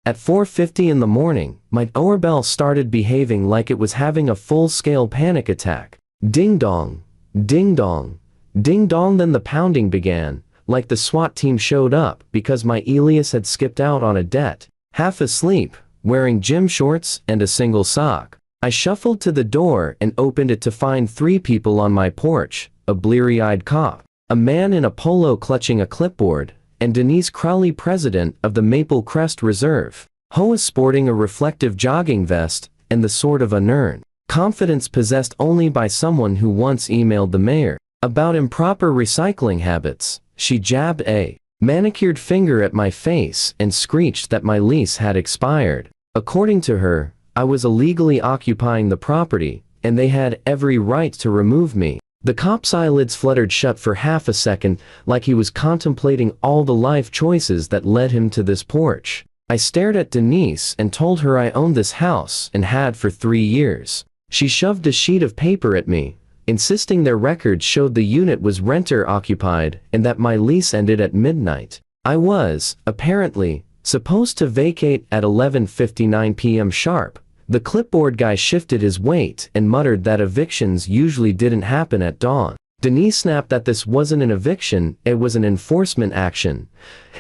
At 4:50 in the morning, my doorbell started behaving like it was having a full-scale panic attack. Ding dong, ding dong, ding dong. Then the pounding began, like the SWAT team showed up because my Elias had skipped out on a debt, half asleep, wearing gym shorts and a single sock. I shuffled to the door and opened it to find 3 people on my porch, a bleary-eyed cop, a man in a polo clutching a clipboard, and Denise Crowley, president of the Maple Crest Reserve, HOA, sporting a reflective jogging vest and the sword of a nerd. Confidence possessed only by someone who once emailed the mayor about improper recycling habits. She jabbed a manicured finger at my face and screeched that my lease had expired. According to her, I was illegally occupying the property, and they had every right to remove me. The cop's eyelids fluttered shut for half a second, like he was contemplating all the life choices that led him to this porch. I stared at Denise and told her I owned this house and had for 3 years. She shoved a sheet of paper at me, insisting their records showed the unit was renter occupied and that my lease ended at midnight. I was, apparently, supposed to vacate at 11:59 p.m. sharp. The clipboard guy shifted his weight and muttered that evictions usually didn't happen at dawn. Denise snapped that this wasn't an eviction, it was an enforcement action,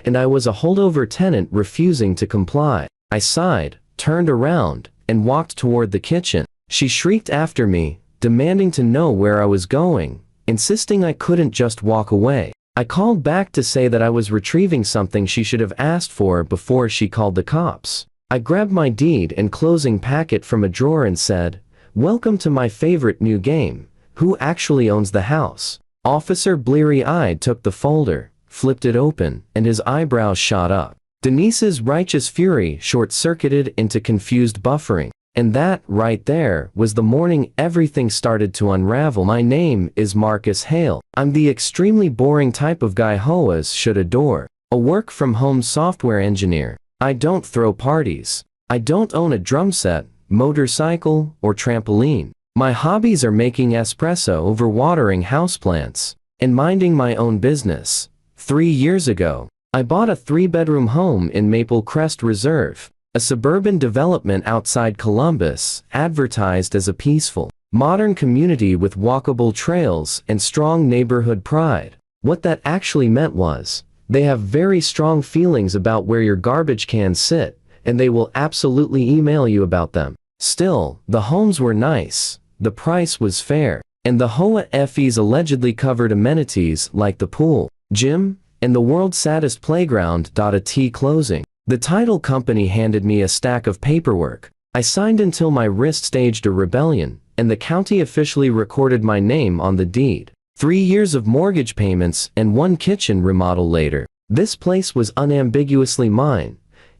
and I was a holdover tenant refusing to comply. I sighed, turned around, and walked toward the kitchen. She shrieked after me, demanding to know where I was going, insisting I couldn't just walk away. I called back to say that I was retrieving something she should have asked for before she called the cops. I grabbed my deed and closing packet from a drawer and said, "Welcome to my favorite new game. Who actually owns the house?" Officer bleary-eyed took the folder, flipped it open, and his eyebrows shot up. Denise's righteous fury short-circuited into confused buffering. And that, right there, was the morning everything started to unravel. My name is Marcus Hale. I'm the extremely boring type of guy HOAs should adore. A work-from-home software engineer. I don't throw parties. I don't own a drum set, motorcycle, or trampoline. My hobbies are making espresso over watering houseplants and minding my own business. 3 years ago, I bought a 3-bedroom home in Maple Crest Reserve, a suburban development outside Columbus, advertised as a peaceful, modern community with walkable trails and strong neighborhood pride. What that actually meant was, they have very strong feelings about where your garbage cans sit, and they will absolutely email you about them. Still, the homes were nice, the price was fair, and the HOA fees allegedly covered amenities like the pool, gym, and the world's saddest playground. Closing. The title company handed me a stack of paperwork. I signed until my wrist staged a rebellion, and the county officially recorded my name on the deed. 3 years of mortgage payments and 1 kitchen remodel later, this place was unambiguously mine.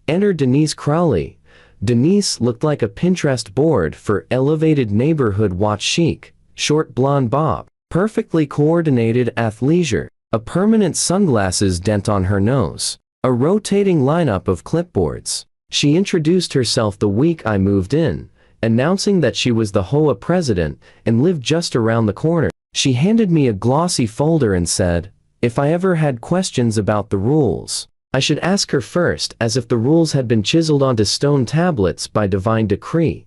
Enter Denise Crowley. Denise looked like a Pinterest board for elevated neighborhood watch chic. Short blonde bob, perfectly coordinated athleisure, a permanent sunglasses dent on her nose, a rotating lineup of clipboards. She introduced herself the week I moved in, announcing that she was the HOA president and lived just around the corner. She handed me a glossy folder and said, if I ever had questions about the rules, I should ask her first, as if the rules had been chiseled onto stone tablets by divine decree.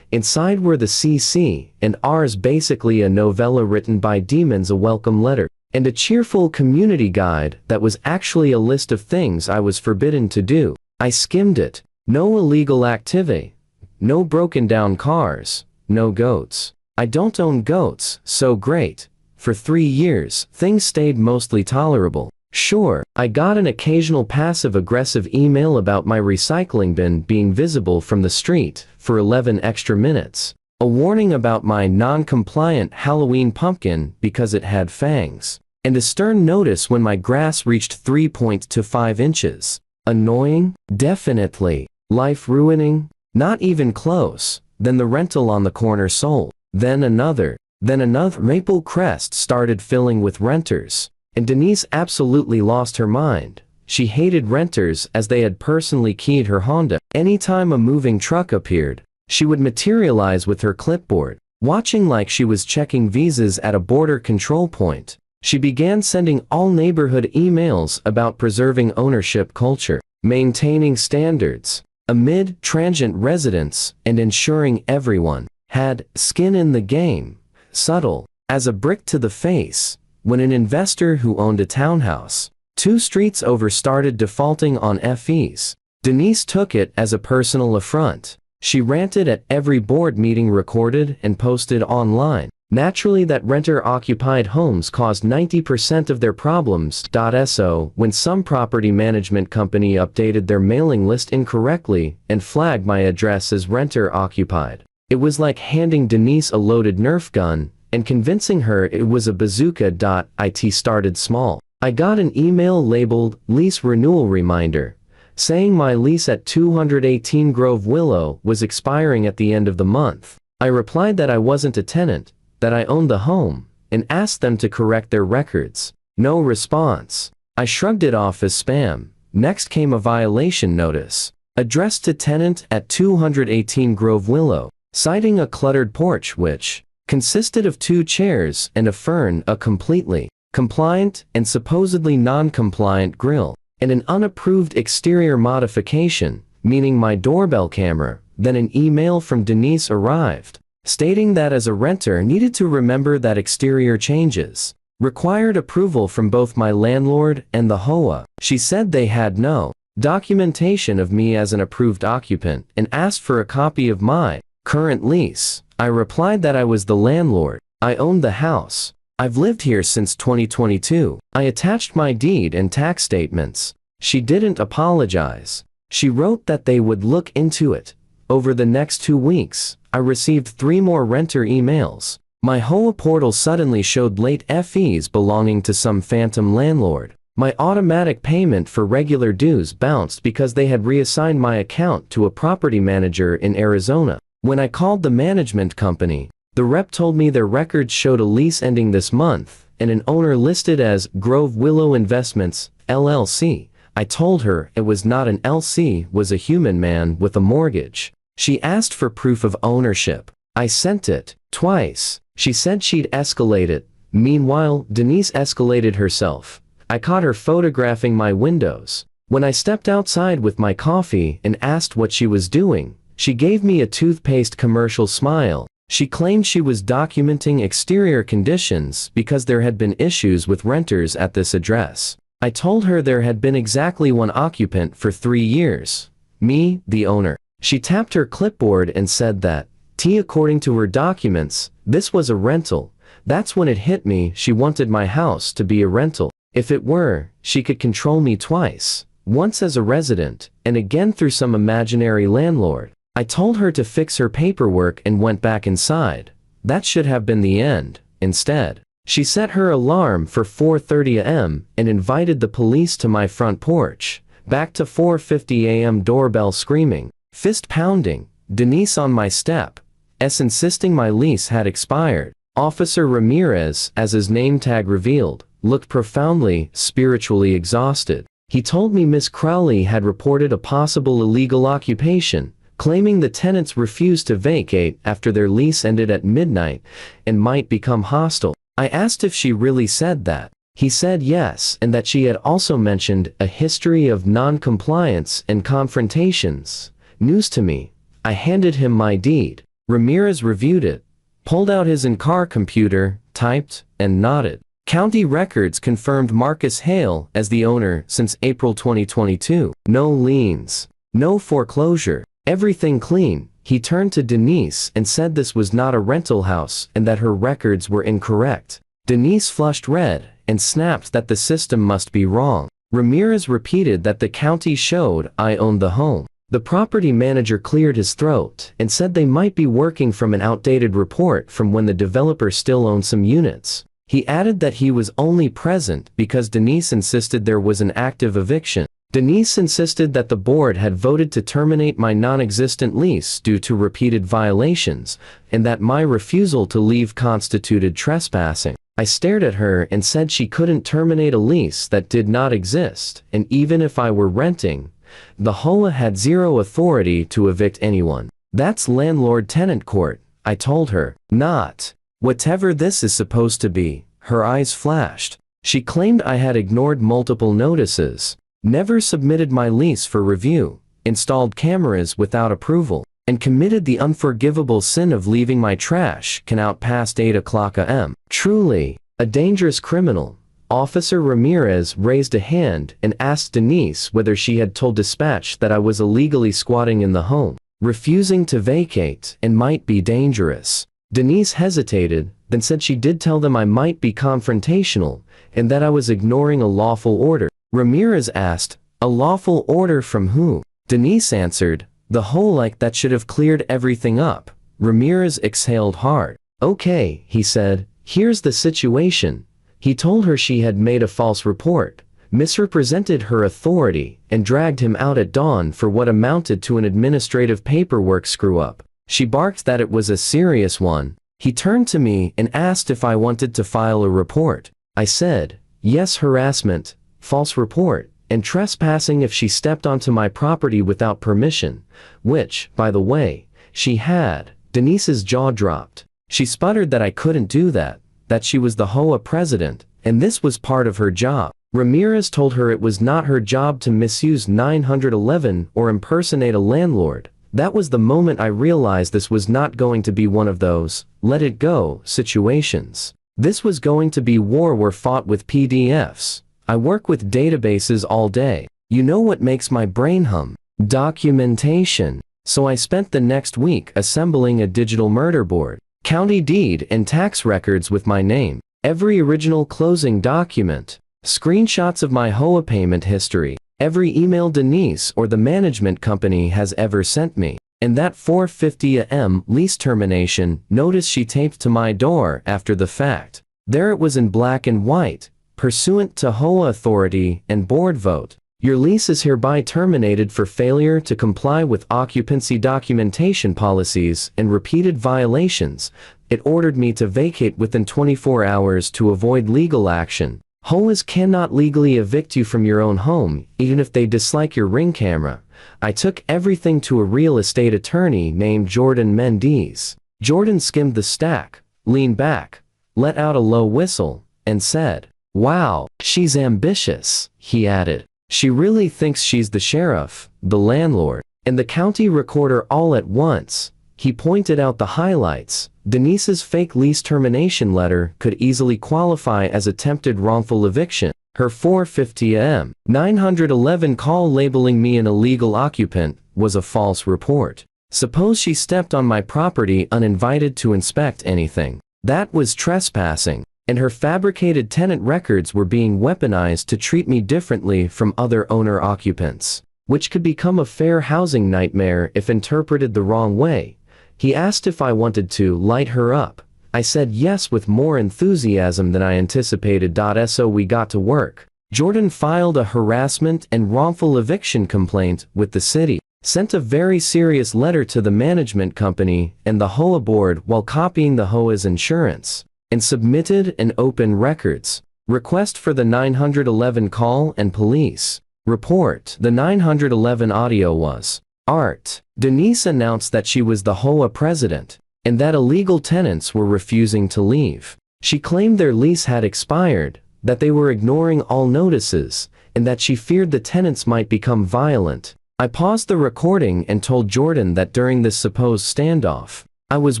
Inside were the CC and R's, basically a novella written by demons, a welcome letter, and a cheerful community guide that was actually a list of things I was forbidden to do. I skimmed it. No illegal activity. No broken down cars. No goats. I don't own goats, so great. For 3 years, things stayed mostly tolerable. Sure, I got an occasional passive-aggressive email about my recycling bin being visible from the street for 11 extra minutes. A warning about my non-compliant Halloween pumpkin because it had fangs. And a stern notice when my grass reached 3.25 inches. Annoying? Definitely. Life-ruining? Not even close. Then the rental on the corner sold. Then another. Maple Crest started filling with renters. And Denise absolutely lost her mind. She hated renters as they had personally keyed her Honda. Anytime a moving truck appeared, she would materialize with her clipboard, watching like she was checking visas at a border control point. She began sending all neighborhood emails about preserving ownership culture, maintaining standards, amid transient residents and ensuring everyone had skin in the game, subtle as a brick to the face, when an investor who owned a townhouse 2 streets over started defaulting on fees. Denise took it as a personal affront. She ranted at every board meeting recorded and posted online. Naturally, that renter-occupied homes caused 90% of their problems. So, when some property management company updated their mailing list incorrectly and flagged my address as renter-occupied, it was like handing Denise a loaded Nerf gun and convincing her it was a bazooka. It started small. I got an email labeled Lease Renewal Reminder, saying my lease at 218 Grove Willow was expiring at the end of the month. I replied that I wasn't a tenant, that I owned the home, and asked them to correct their records. No response. I shrugged it off as spam. Next came a violation notice, addressed to tenant at 218 Grove Willow, citing a cluttered porch which consisted of 2 chairs and a fern, a completely compliant and supposedly non-compliant grill, and an unapproved exterior modification, meaning my doorbell camera. Then an email from Denise arrived, stating that as a renter needed to remember that exterior changes required approval from both my landlord and the HOA. She said they had no documentation of me as an approved occupant and asked for a copy of my current lease. I replied that I was the landlord. I owned the house. I've lived here since 2022. I attached my deed and tax statements. She didn't apologize. She wrote that they would look into it. Over the next 2 weeks, I received 3 more renter emails. My HOA portal suddenly showed late fees belonging to some phantom landlord. My automatic payment for regular dues bounced because they had reassigned my account to a property manager in Arizona. When I called the management company, the rep told me their records showed a lease ending this month and an owner listed as Grove Willow Investments, LLC. I told her it was not an LC, was a human man with a mortgage. She asked for proof of ownership. I sent it twice. She said she'd escalate it. Meanwhile, Denise escalated herself. I caught her photographing my windows. When I stepped outside with my coffee and asked what she was doing, she gave me a toothpaste commercial smile. She claimed she was documenting exterior conditions because there had been issues with renters at this address. I told her there had been exactly 1 occupant for 3 years. Me, the owner. She tapped her clipboard and said that, according to her documents, this was a rental. That's when it hit me. She wanted my house to be a rental. If it were, she could control me twice. Once as a resident, and again through some imaginary landlord. I told her to fix her paperwork and went back inside. That should have been the end. Instead, she set her alarm for 4:30 a.m. and invited the police to my front porch. Back to 4:50 a.m. doorbell screaming, fist pounding, Denise on my step, insisting my lease had expired. Officer Ramirez, as his name tag revealed, looked profoundly, spiritually exhausted. He told me Miss Crowley had reported a possible illegal occupation, claiming the tenants refused to vacate after their lease ended at midnight and might become hostile. I asked if she really said that. He said yes, and that she had also mentioned a history of non-compliance and confrontations. News to me. I handed him my deed. Ramirez reviewed it, pulled out his in-car computer, typed, and nodded. County records confirmed Marcus Hale as the owner since April 2022. No liens. No foreclosure. Everything clean. He turned to Denise and said this was not a rental house and that her records were incorrect. Denise flushed red and snapped that the system must be wrong. Ramirez repeated that the county showed I owned the home. The property manager cleared his throat and said they might be working from an outdated report from when the developer still owned some units. He added that he was only present because Denise insisted there was an active eviction. Denise insisted that the board had voted to terminate my non-existent lease due to repeated violations, and that my refusal to leave constituted trespassing. I stared at her and said she couldn't terminate a lease that did not exist, and even if I were renting, the HOA had zero authority to evict anyone. That's landlord-tenant court, I told her. Not whatever this is supposed to be. Her eyes flashed. She claimed I had ignored multiple notices, never submitted my lease for review, installed cameras without approval, and committed the unforgivable sin of leaving my trash can out past 8 o'clock a.m. Truly, a dangerous criminal. Officer Ramirez raised a hand and asked Denise whether she had told dispatch that I was illegally squatting in the home, refusing to vacate, and might be dangerous. Denise hesitated, then said she did tell them I might be confrontational, and that I was ignoring a lawful order. Ramirez asked, "A lawful order from who?" Denise answered, "The whole like that should have cleared everything up." Ramirez exhaled hard. "Okay," he said, "here's the situation." He told her she had made a false report, misrepresented her authority, and dragged him out at dawn for what amounted to an administrative paperwork screw-up. She barked that it was a serious one. He turned to me and asked if I wanted to file a report. I said, yes, harassment, false report, and trespassing if she stepped onto my property without permission, which, by the way, she had. Denise's jaw dropped. She sputtered that I couldn't do that she was the HOA president, and this was part of her job. Ramirez told her it was not her job to misuse 911 or impersonate a landlord. That was the moment I realized this was not going to be one of those let it go situations. This was going to be war we're fought with PDFs. I work with databases all day. You know what makes my brain hum? Documentation. So I spent the next week assembling a digital murder board. County deed and tax records with my name. Every original closing document. Screenshots of my HOA payment history. Every email Denise or the management company has ever sent me. And that 4:50 a.m. lease termination notice she taped to my door after the fact. There it was in black and white, pursuant to HOA authority and board vote. Your lease is hereby terminated for failure to comply with occupancy documentation policies and repeated violations. It ordered me to vacate within 24 hours to avoid legal action. HOAs cannot legally evict you from your own home, even if they dislike your Ring camera. I took everything to a real estate attorney named Jordan Mendez. Jordan skimmed the stack, leaned back, let out a low whistle, and said, "Wow, she's ambitious," he added. "She really thinks she's the sheriff, the landlord, and the county recorder all at once." He pointed out the highlights. Denise's fake lease termination letter could easily qualify as attempted wrongful eviction. Her 4:50 a.m. 911 call labeling me an illegal occupant was a false report. Suppose she stepped on my property uninvited to inspect anything. That was trespassing, and her fabricated tenant records were being weaponized to treat me differently from other owner-occupants, which could become a fair housing nightmare if interpreted the wrong way. He asked if I wanted to light her up. I said yes with more enthusiasm than I anticipated. So we got to work. Jordan filed a harassment and wrongful eviction complaint with the city, sent a very serious letter to the management company and the HOA board while copying the HOA's insurance, and submitted an open records request for the 911 call and police report. The 911 audio was art. Denise announced that she was the HOA president, and that illegal tenants were refusing to leave. She claimed their lease had expired, that they were ignoring all notices, and that she feared the tenants might become violent. I paused the recording and told Jordan that during this supposed standoff, I was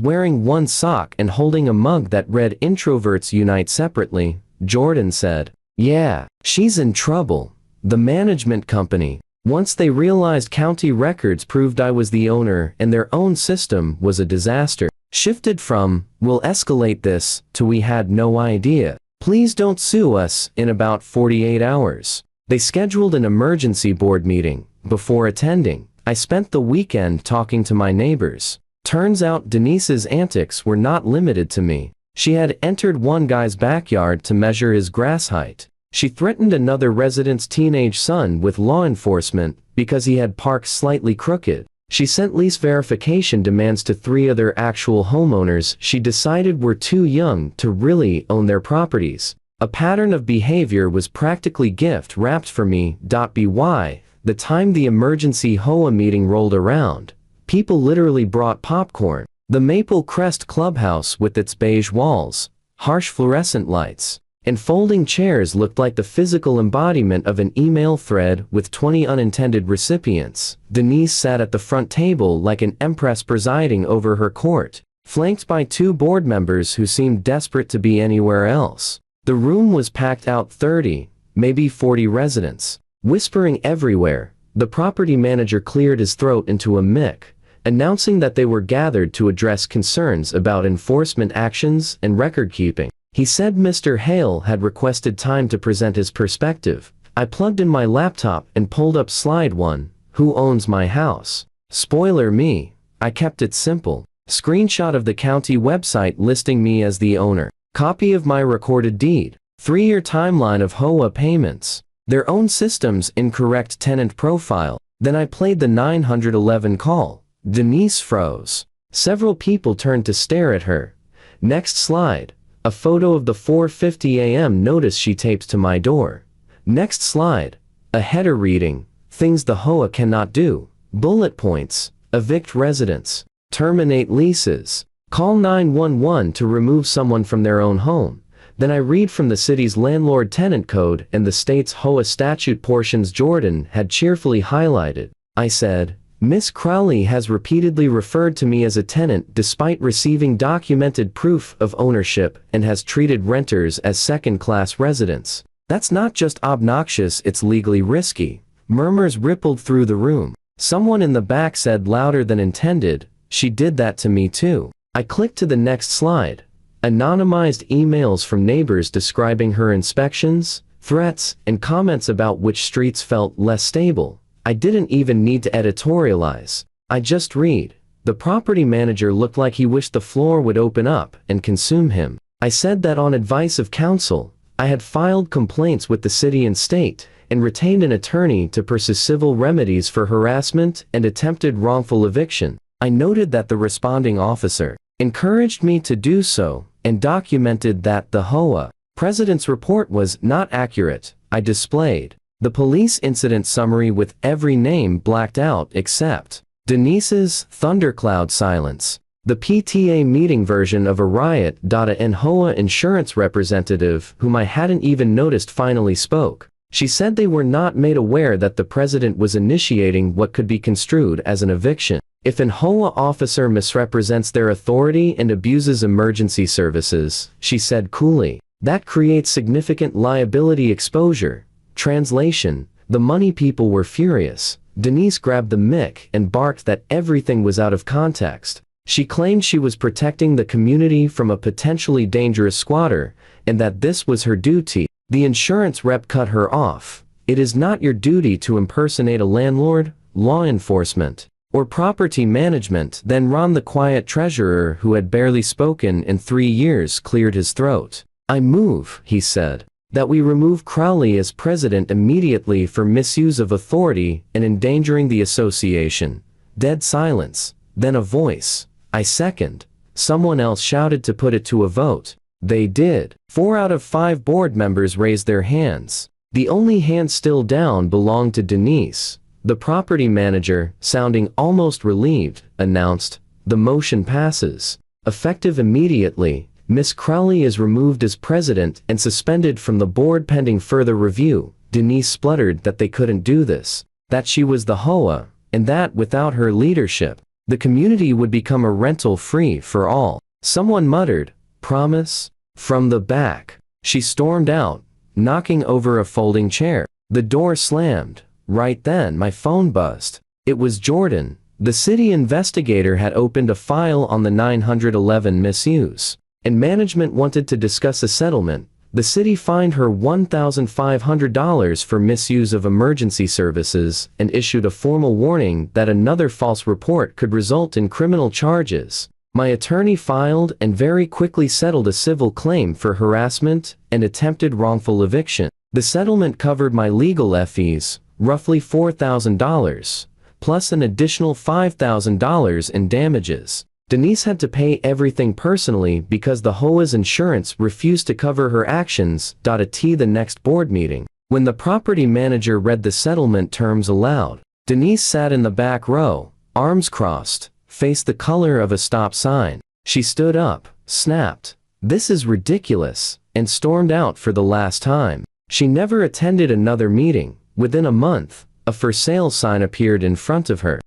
wearing one sock and holding a mug that read "Introverts Unite Separately." Jordan said, "Yeah, she's in trouble." The management company, once they realized county records proved I was the owner and their own system was a disaster, shifted from, "We'll escalate this," to "We had no idea. Please don't sue us," in about 48 hours. They scheduled an emergency board meeting. Before attending, I spent the weekend talking to my neighbors. Turns out Denise's antics were not limited to me. She had entered one guy's backyard to measure his grass height. She threatened another resident's teenage son with law enforcement because he had parked slightly crooked. She sent lease verification demands to 3 other actual homeowners she decided were too young to really own their properties. A pattern of behavior was practically gift wrapped for me. By the time the emergency HOA meeting rolled around, people literally brought popcorn. The Maple Crest clubhouse with its beige walls, harsh fluorescent lights, and folding chairs looked like the physical embodiment of an email thread with 20 unintended recipients. Denise sat at the front table like an empress presiding over her court, flanked by 2 board members who seemed desperate to be anywhere else. The room was packed out 30, maybe 40 residents. Whispering everywhere, the property manager cleared his throat into a mic, announcing that they were gathered to address concerns about enforcement actions and record-keeping. He said Mr. Hale had requested time to present his perspective. I plugged in my laptop and pulled up slide 1, who owns my house? Spoiler me, I kept it simple. Screenshot of the county website listing me as the owner. Copy of my recorded deed. 3-year timeline of HOA payments. Their own system's incorrect tenant profile. Then I played the 911 call. Denise froze. Several people turned to stare at her. Next slide. A photo of the 4:50 a.m. notice she taped to my door. Next slide. A header reading, things the HOA cannot do. Bullet points, evict residents, terminate leases, call 911 to remove someone from their own home. Then I read from the city's landlord-tenant code and the state's HOA statute portions Jordan had cheerfully highlighted. I said, Miss Crowley has repeatedly referred to me as a tenant despite receiving documented proof of ownership and has treated renters as second-class residents. That's not just obnoxious, it's legally risky. Murmurs rippled through the room. Someone in the back said louder than intended, she did that to me too. I clicked to the next slide. Anonymized emails from neighbors describing her inspections, threats, and comments about which streets felt less stable. I didn't even need to editorialize. I just read. The property manager looked like he wished the floor would open up and consume him. I said that on advice of counsel, I had filed complaints with the city and state, and retained an attorney to pursue civil remedies for harassment and attempted wrongful eviction. I noted that the responding officer encouraged me to do so, and documented that the HOA president's report was not accurate. I displayed the police incident summary with every name blacked out except Denise's thundercloud silence. The PTA meeting version of a riot. An HOA insurance representative whom I hadn't even noticed finally spoke. She said they were not made aware that the president was initiating what could be construed as an eviction. If an HOA officer misrepresents their authority and abuses emergency services, she said coolly, that creates significant liability exposure. Translation, the money people were furious. Denise grabbed the mic and barked that everything was out of context. She claimed she was protecting the community from a potentially dangerous squatter, and that this was her duty. The insurance rep cut her off. It is not your duty to impersonate a landlord, law enforcement, or property management. Then Ron, the quiet treasurer who had barely spoken in 3 years, cleared his throat. I move, he said, that we remove Crowley as president immediately for misuse of authority and endangering the association. Dead silence. Then a voice. I second. Someone else shouted to put it to a vote. They did. 4 out of 5 board members raised their hands. The only hand still down belonged to Denise. The property manager, sounding almost relieved, announced, the motion passes. Effective immediately, Miss Crowley is removed as president and suspended from the board pending further review. Denise spluttered that they couldn't do this, that she was the HOA, and that without her leadership, the community would become a rental free for all. Someone muttered, promise? From the back. She stormed out, knocking over a folding chair. The door slammed. Right then my phone buzzed. It was Jordan. The city investigator had opened a file on the 911 misuse, and management wanted to discuss a settlement. The city fined her $1,500 for misuse of emergency services and issued a formal warning that another false report could result in criminal charges. My attorney filed and very quickly settled a civil claim for harassment and attempted wrongful eviction. The settlement covered my legal fees, roughly $4,000, plus an additional $5,000 in damages. Denise had to pay everything personally because the HOA's insurance refused to cover her actions. At the next board meeting, when the property manager read the settlement terms aloud, Denise sat in the back row, arms crossed, face the color of a stop sign. She stood up, snapped, "This is ridiculous. and stormed out for the last time. She never attended another meeting. Within a month, a for sale sign appeared in front of her.